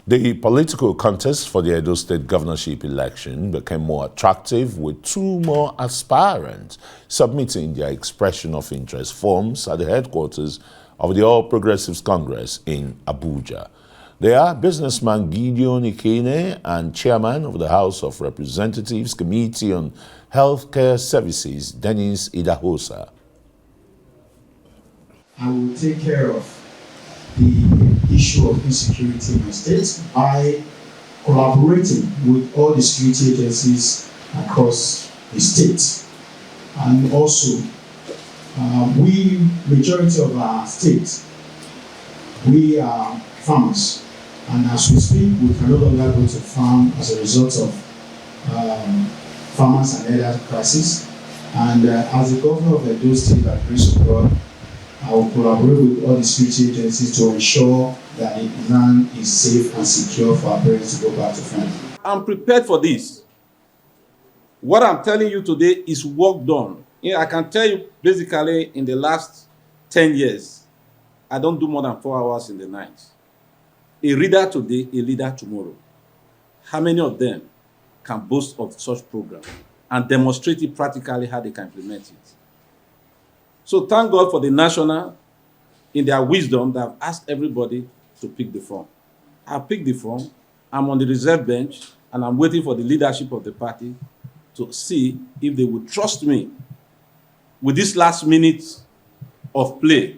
The political contest for the Edo State governorship election became more attractive with two more aspirants submitting their expression of interest forms at the headquarters of the All Progressives Congress in Abuja. They are businessman Gideon Ikhine and chairman of the House of Representatives Committee on Healthcare Services, Dennis Idahosa. I will take care of the issue of insecurity in my state by collaborating with all the security agencies across the state. And also, majority of our state, we are farmers. And as we speak, we can no longer go to farm as a result of farmers and other crises. And as the governor of Edo State, by the grace of God, I will collaborate with all the security agencies to ensure that the land is safe and secure for our parents to go back to farm. I'm prepared for this. What I'm telling you today is work done. I can tell you basically in the last 10 years, I don't do more than 4 hours in the night. A reader today, a leader tomorrow. How many of them can boast of such program and demonstrate it practically how they can implement it? So thank God for the national, in their wisdom, that have asked everybody to pick the form. I picked the form, I'm on the reserve bench, and I'm waiting for the leadership of the party to see if they would trust me with this last minute of play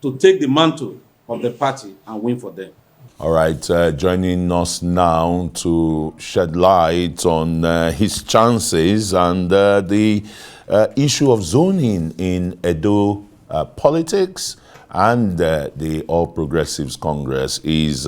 to take the mantle of the party and win for them. All right, joining us now to shed light on his chances and the issue of zoning in Edo politics and the All Progressives Congress is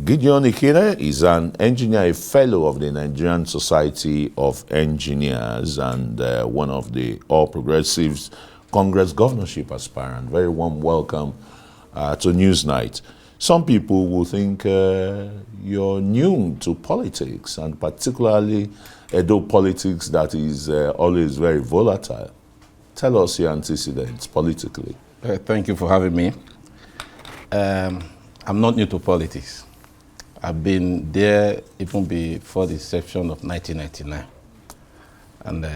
Gideon Ikhine. Is an engineer, a fellow of the Nigerian Society of Engineers, and one of the All Progressives Congress governorship aspirant. Very warm welcome to Newsnight. Some people will think you're new to politics, and particularly Edo politics that is always very volatile. Tell us your antecedents politically. Thank you for having me. I'm not new to politics. I've been there even before the inception of 1999. And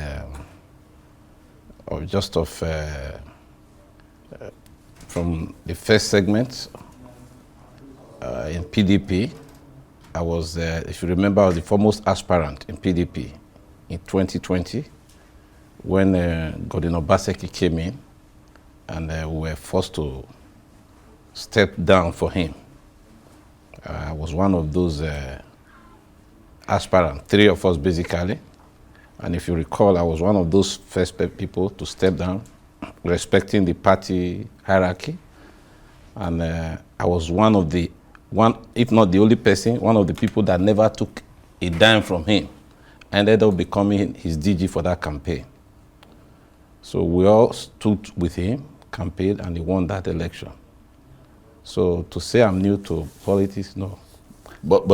from the first segment in PDP, I was, if you remember, I was the foremost aspirant in PDP in 2020 when Gordon Obaseki came in, and we were forced to step down for him. I was one of those aspirants, 3 of us basically. And if you recall, I was one of those first people to step down, respecting the party hierarchy. And I was one, if not the only person, one of the people that never took a dime from him. I ended up becoming his DG for that campaign. So we all stood with him, campaigned, and he won that election. So to say I'm new to politics, no. But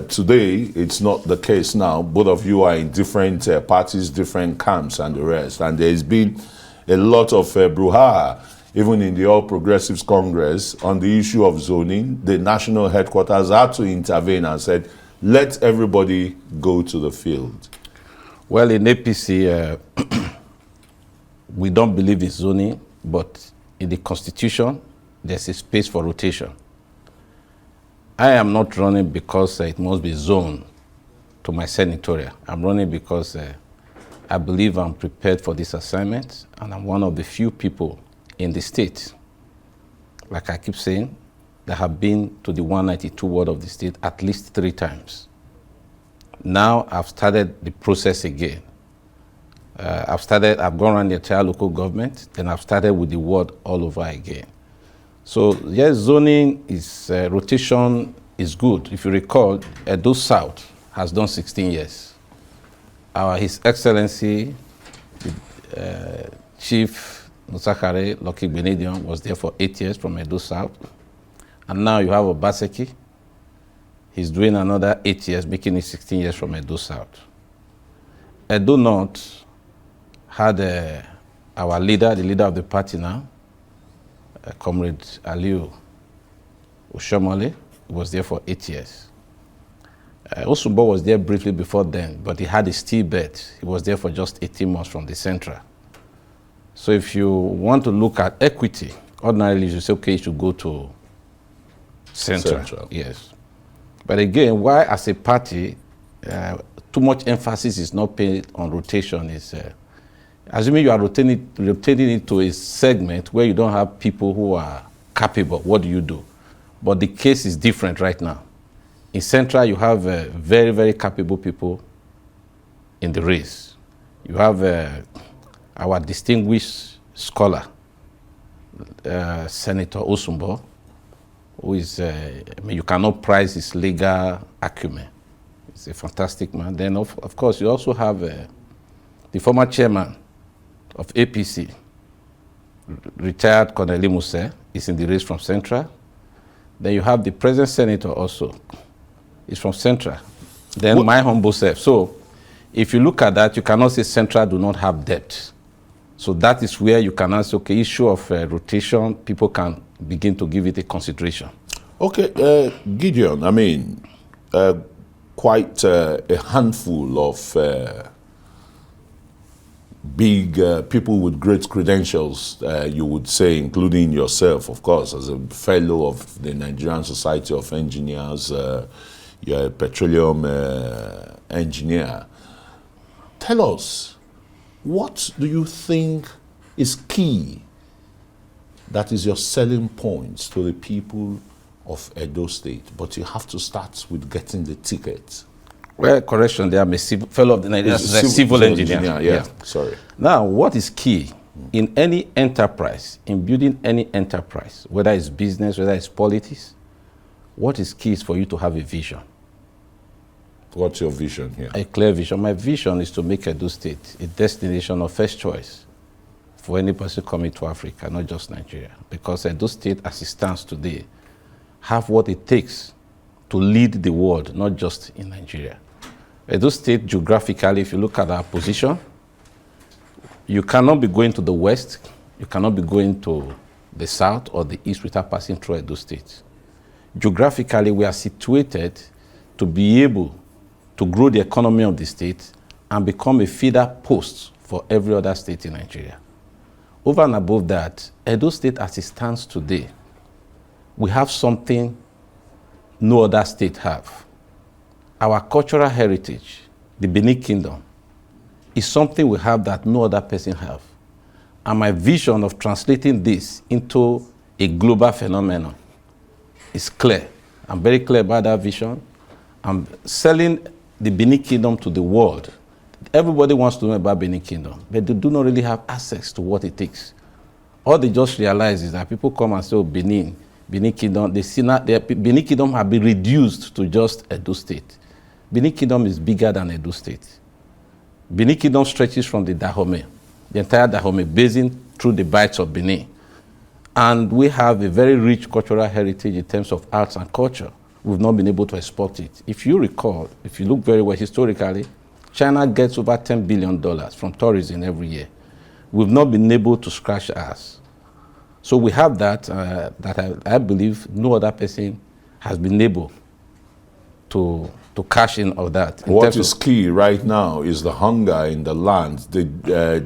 today it's not the case now. Both of you are in different parties, different camps and the rest. And there's been a lot of brouhaha, even in the All Progressives Congress, on the issue of zoning. The national headquarters had to intervene and said, let everybody go to the field. Well, in APC, we don't believe in zoning, but in the Constitution, there's a space for rotation. I am not running because it must be zoned to my senatorial. I'm running because I believe I'm prepared for this assignment, and I'm one of the few people in the state, like I keep saying, that have been to the 192 ward of the state at least 3 times. Now I've started the process again. I've gone around the entire local government, then I've started with the ward all over again. So yes, zoning is, rotation is good. If you recall, Edo South has done 16 years. His Excellency, Chief Nusakare Lucky Gideon was there for 8 years from Edo South. And now you have Obaseki. He's doing another 8 years, making it 16 years from Edo South. Edo North had our leader, the leader of the party now, Comrade Aliu Oshomole, He was there for 8 years. Osumbo was there briefly before then, but he had a steel bed. He was there for just 18 months from the Central. So if you want to look at equity, ordinarily you say, okay, you should go to Central. Yes. But again, why as a party, too much emphasis is not paid on rotation is, assuming you are rotating it to a segment where you don't have people who are capable, what do you do? But the case is different right now. In Central, you have very, very capable people in the race. You have our distinguished scholar, Senator Osumbo, who is, you cannot price his legal acumen. He's a fantastic man. Then, of course, you also have the former chairman of APC, retired Colonel Muse, is in the race from Central. Then you have the present senator also, is from Central. Then my humble self. So if you look at that, you cannot say Central do not have depth. So that is where you can ask, okay, issue of rotation, people can begin to give it a consideration. Okay, Gideon, I mean, quite a handful of big people with great credentials, you would say, including yourself, of course, as a fellow of the Nigerian Society of Engineers, you're a petroleum engineer. Tell us, what do you think is key that is your selling points to the people of Edo State? But you have to start with getting the ticket. Well, correction there, I'm a fellow of the Nigerian civil engineer. Yeah, sorry. Now, what is key in any enterprise, in building any enterprise, whether it's business, whether it's politics, what is key is for you to have a vision. What's your vision here? A clear vision. My vision is to make Edo State a destination of first choice for any person coming to Africa, not just Nigeria. Because Edo State, as it stands today, have what it takes to lead the world, not just in Nigeria. Edo State, geographically, if you look at our position, you cannot be going to the west, you cannot be going to the south or the east without passing through Edo State. Geographically, we are situated to be able to grow the economy of the state and become a feeder post for every other state in Nigeria. Over and above that, Edo State, as it stands today, we have something no other state have. Our cultural heritage, the Benin Kingdom, is something we have that no other person have. And my vision of translating this into a global phenomenon is clear. I'm very clear about that vision. I'm selling the Benin Kingdom to the world. Everybody wants to know about Benin Kingdom, but they do not really have access to what it takes. All they just realize is that people come and say, oh, Benin Kingdom, Benin Kingdom have been reduced to just Edo State. Benin Kingdom is bigger than Edo State. Benin Kingdom stretches from the Dahomey, the entire Dahomey basin through the bights of Benin. And we have a very rich cultural heritage in terms of arts and culture. We've not been able to export it. If you recall, if you look very well historically, China gets over $10 billion from tourism every year. We've not been able to scratch ours. So we have that, I believe no other person has been able to cash in of that. What is key right now is the hunger in the land, the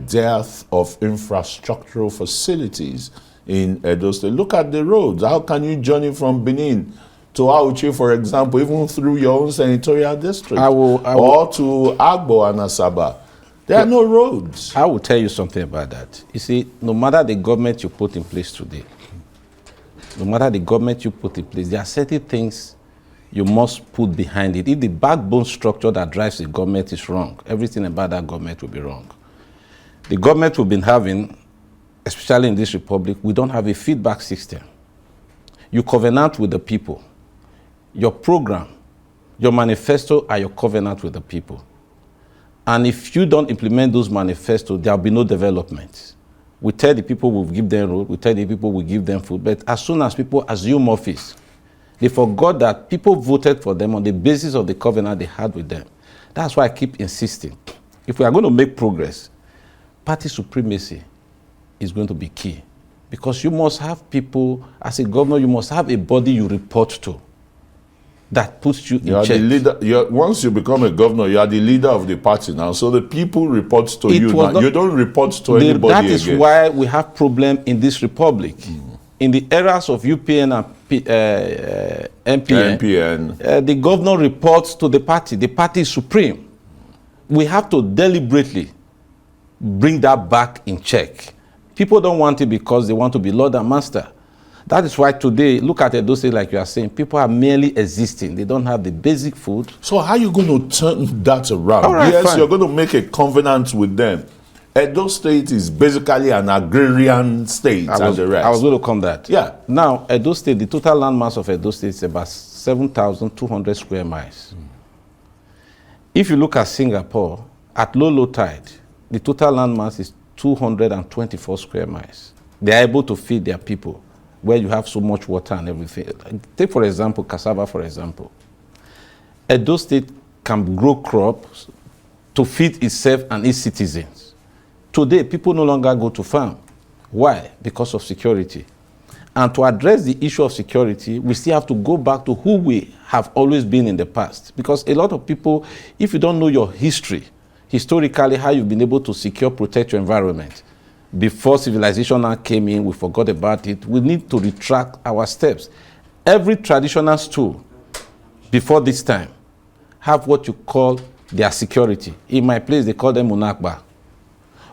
dearth of infrastructural facilities in Edo State. Look at the roads. How can you journey from Benin to Auchi, for example, even through your own senatorial district, or to Agbo and Asaba? There are no roads. I will tell you something about that. You see, no matter the government you put in place today, no matter the government you put in place, there are certain things you must put behind it. If the backbone structure that drives the government is wrong, everything about that government will be wrong. The government we've been having, especially in this republic, we don't have a feedback system. You covenant with the people. Your program, your manifesto are your covenant with the people. And if you don't implement those manifestos, there will be no development. We tell the people we'll give them road, we tell the people we'll give them food, but as soon as people assume office, they forgot that people voted for them on the basis of the covenant they had with them. That's why I keep insisting. If we are going to make progress, party supremacy is going to be key. Because you must have people, as a governor, you must have a body you report to. that puts you You in are check. the leader. Once you become a governor, you are the leader of the party now. So the people report to you now. You don't report to anybody That is again. why we have problem in this republic. In the eras of UPN and MPN, the governor reports to the party. The party is supreme. We have to deliberately bring that back in check. People don't want it because they want to be Lord and Master. That is why today, look at Edo State like you are saying, people are merely existing. They don't have the basic food. So how are you going to turn that around? All right, yes, fine. You're going to make a covenant with them. Edo State is basically an agrarian state and the rest. I was going to come that. Yeah. Now, Edo State, the total land mass of Edo State is about 7,200 square miles. If you look at Singapore, at low tide, the total land mass is 224 square miles. They are able to feed their people where you have so much water and everything. Take, for example, cassava, for example. Edo State can grow crops to feed itself and its citizens. Today, people no longer go to farm. Why? Because of security. And to address the issue of security, we still have to go back to who we have always been in the past. Because a lot of people, if you don't know your history, historically how you've been able to secure, protect your environment, before civilization now came in, we forgot about it. We need to retract our steps. Every traditional stool before this time have what you call their security. In my place, they call them munakba.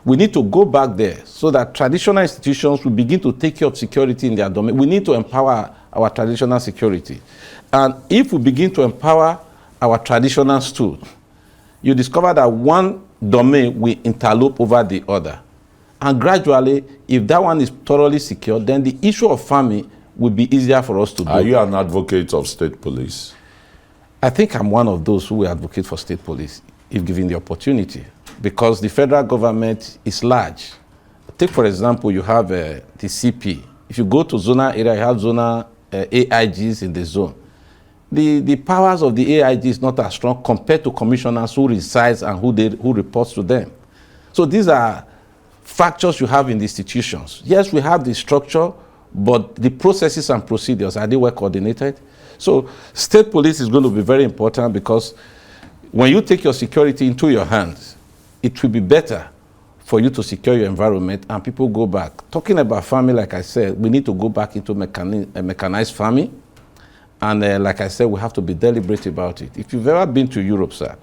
We need to go back there so that traditional institutions will begin to take care of security in their domain. We need to empower our traditional security. And if we begin to empower our traditional stool, you discover that one domain will interlope over the other. And gradually, if that one is thoroughly secure, then the issue of farming will be easier for us to do. Are you an advocate of state police? I think I'm one of those who will advocate for state police if given the opportunity, because the federal government is large. Take, for example, you have the CP. If you go to zonal area, you have zonal AIGs in the zone. The powers of the AIG is not as strong compared to commissioners who resides and who reports to them. So these are factors you have in the institutions. Yes, we have the structure, but the processes and procedures, are they well coordinated? So state police is going to be very important, because when you take your security into your hands, it will be better for you to secure your environment and people go back. Talking about farming, like I said, we need to go back into mechanized farming. And like I said, we have to be deliberate about it. If you've ever been to Europe, sir,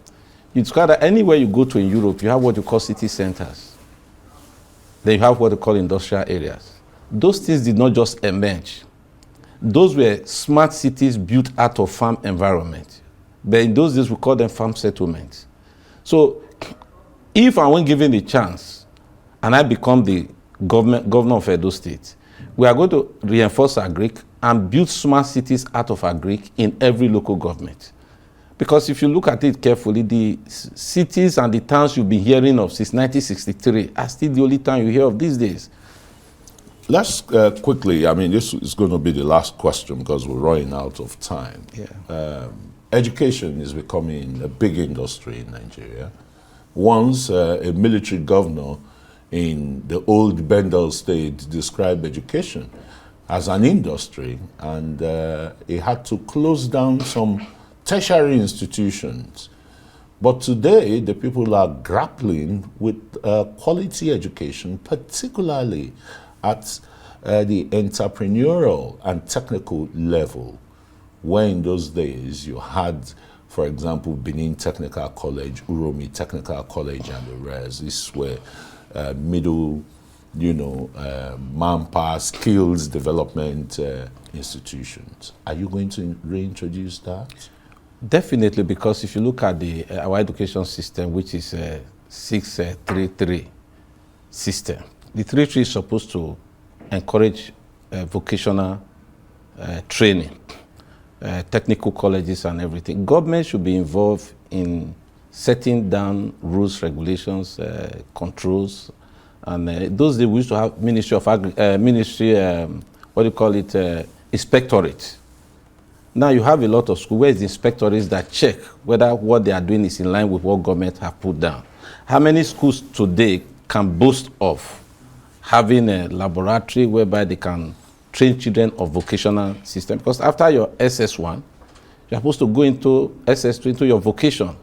you discover that anywhere you go to in Europe, you have what you call city centers. Then you have what we call industrial areas. Those things did not just emerge. Those were smart cities built out of farm environment. But in those days, we call them farm settlements. So if and when given the chance, and I become the governor of Edo State, we are going to reinforce agric and build smart cities out of agric in every local government. Because if you look at it carefully, the cities and the towns you've been hearing of since 1963 are still the only town you hear of these days. Let's quickly, I mean, this is going to be the last question because we're running out of time. Yeah. Education is becoming a big industry in Nigeria. Once a military governor in the old Bendel state described education as an industry, and he had to close down some tertiary institutions. But today, the people are grappling with quality education, particularly at the entrepreneurial and technical level, where in those days you had, for example, Benin Technical College, Uromi Technical College, and the rest. These were middle, manpower, skills development institutions. Are you going to reintroduce that? Definitely, because if you look at our education system, which is a 6-3-3 system, the 3-3 is supposed to encourage vocational training, technical colleges and everything. Government should be involved in setting down rules, regulations, controls, and those days we used to have inspectorate. Now you have a lot of schools where the inspectorates that check whether what they are doing is in line with what government have put down. How many schools today can boast of having a laboratory whereby they can train children of vocational system? Because after your SS1, You're supposed to go into SS2, into your vocation.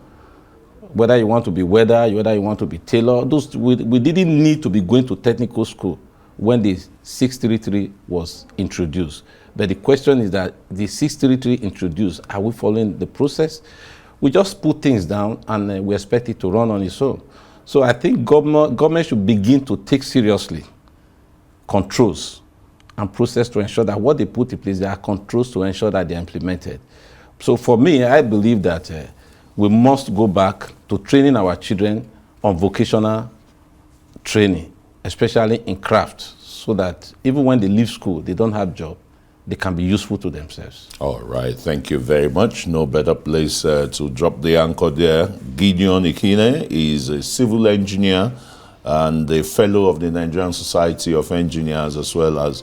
Whether you want to be welder, whether you want to be tailor. We didn't need to be going to technical school when the 633 was introduced. But the question is that the 633 introduced, are we following the process? We just put things down and we expect it to run on its own. So I think government should begin to take seriously controls and process to ensure that what they put in place, there are controls to ensure that they're implemented. So for me, I believe that we must go back to training our children on vocational training, especially in craft, so that even when they leave school, they don't have job, they can be useful to themselves. All right, thank you very much. No better place to drop the anchor there. Gideon Ikhine is a civil engineer and a fellow of the Nigerian Society of Engineers, as well as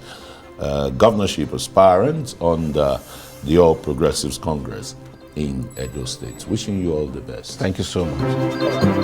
governorship aspirant on the All Progressives Congress in Edo State. Wishing you all the best. Thank you so much.